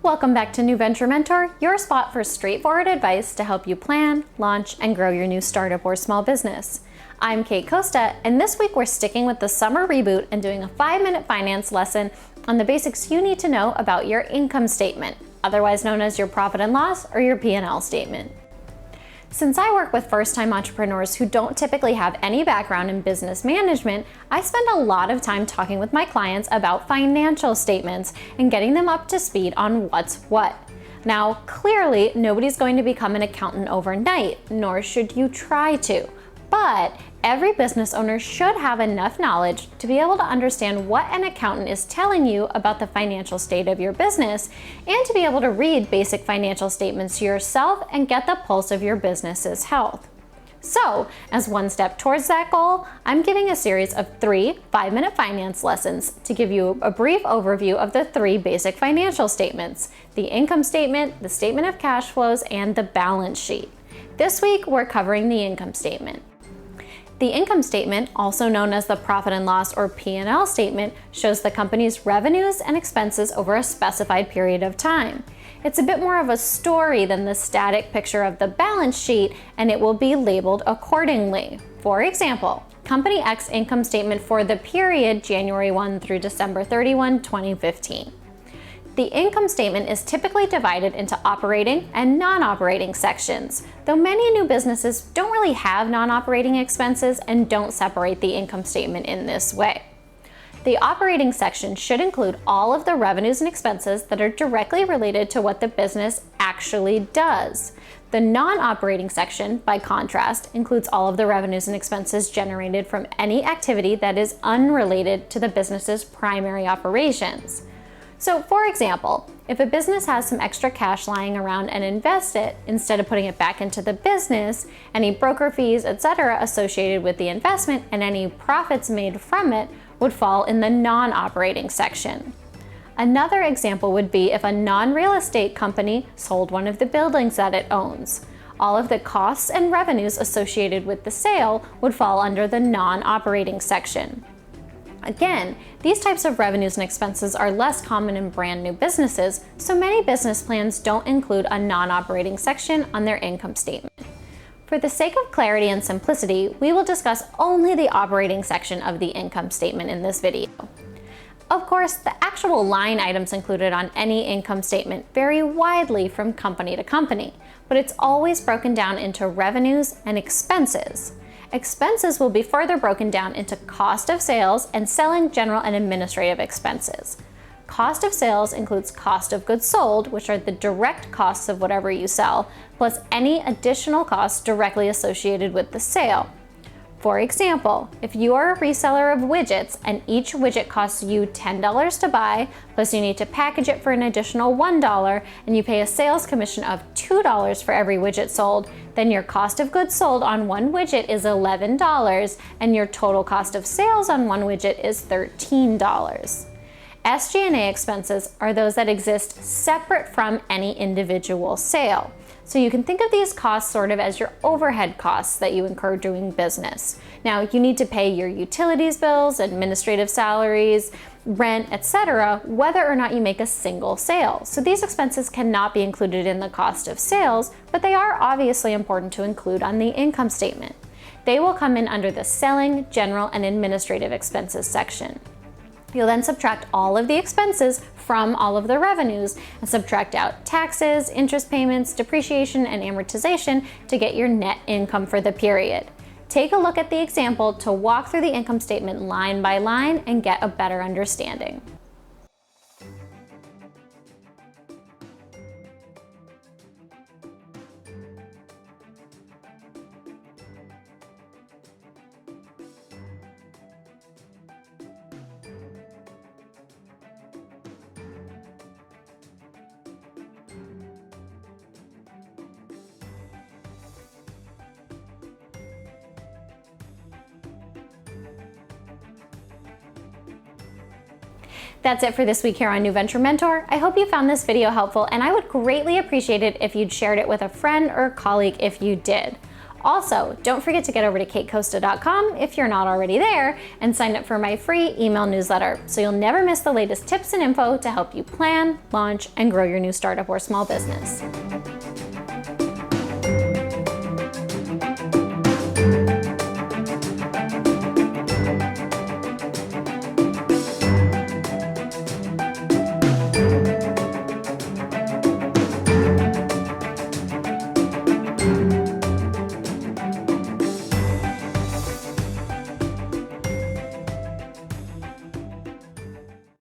Welcome back to New Venture Mentor, your spot for straightforward advice to help you plan, launch, and grow your new startup or small business. I'm Kate Costa, and this week we're sticking with the summer reboot and doing a 5-minute finance lesson on the basics you need to know about your income statement, otherwise known as your profit and loss or your P&L statement. Since I work with first-time entrepreneurs who don't typically have any background in business management, I spend a lot of time talking with my clients about financial statements and getting them up to speed on what's what. Now, clearly, nobody's going to become an accountant overnight, nor should you try to. But every business owner should have enough knowledge to be able to understand what an accountant is telling you about the financial state of your business and to be able to read basic financial statements yourself and get the pulse of your business's health. So, as one step towards that goal, I'm giving a series of 3 5-minute finance lessons to give you a brief overview of the 3 basic financial statements: the income statement, the statement of cash flows, and the balance sheet. This week, we're covering the income statement. The income statement, also known as the profit and loss or P&L statement, shows the company's revenues and expenses over a specified period of time. It's a bit more of a story than the static picture of the balance sheet, and it will be labeled accordingly. For example, Company X income statement for the period January 1 through December 31, 2015. The income statement is typically divided into operating and non-operating sections, though many new businesses don't really have non-operating expenses and don't separate the income statement in this way. The operating section should include all of the revenues and expenses that are directly related to what the business actually does. The non-operating section, by contrast, includes all of the revenues and expenses generated from any activity that is unrelated to the business's primary operations. So, for example, if a business has some extra cash lying around and invests it, instead of putting it back into the business, any broker fees, etc. associated with the investment and any profits made from it would fall in the non-operating section. Another example would be if a non-real estate company sold one of the buildings that it owns. All of the costs and revenues associated with the sale would fall under the non-operating section. Again, these types of revenues and expenses are less common in brand new businesses, so many business plans don't include a non-operating section on their income statement. For the sake of clarity and simplicity, we will discuss only the operating section of the income statement in this video. Of course, the actual line items included on any income statement vary widely from company to company, but it's always broken down into revenues and expenses. Expenses will be further broken down into cost of sales and selling, general, and administrative expenses. Cost of sales includes cost of goods sold, which are the direct costs of whatever you sell, plus any additional costs directly associated with the sale. For example, if you are a reseller of widgets and each widget costs you $10 to buy, plus you need to package it for an additional $1, and you pay a sales commission of $2 for every widget sold, then your cost of goods sold on one widget is $11, and your total cost of sales on one widget is $13. SG&A expenses are those that exist separate from any individual sale. So you can think of these costs sort of as your overhead costs that you incur doing business. Now, you need to pay your utilities bills, administrative salaries, rent, etc., whether or not you make a single sale. So these expenses cannot be included in the cost of sales, but they are obviously important to include on the income statement. They will come in under the selling, general, and administrative expenses section. You'll then subtract all of the expenses from all of the revenues and subtract out taxes, interest payments, depreciation, and amortization to get your net income for the period. Take a look at the example to walk through the income statement line by line and get a better understanding. That's it for this week here on New Venture Mentor. I hope you found this video helpful, and I would greatly appreciate it if you'd shared it with a friend or colleague if you did. Also, don't forget to get over to katecosta.com if you're not already there and sign up for my free email newsletter so you'll never miss the latest tips and info to help you plan, launch, and grow your new startup or small business.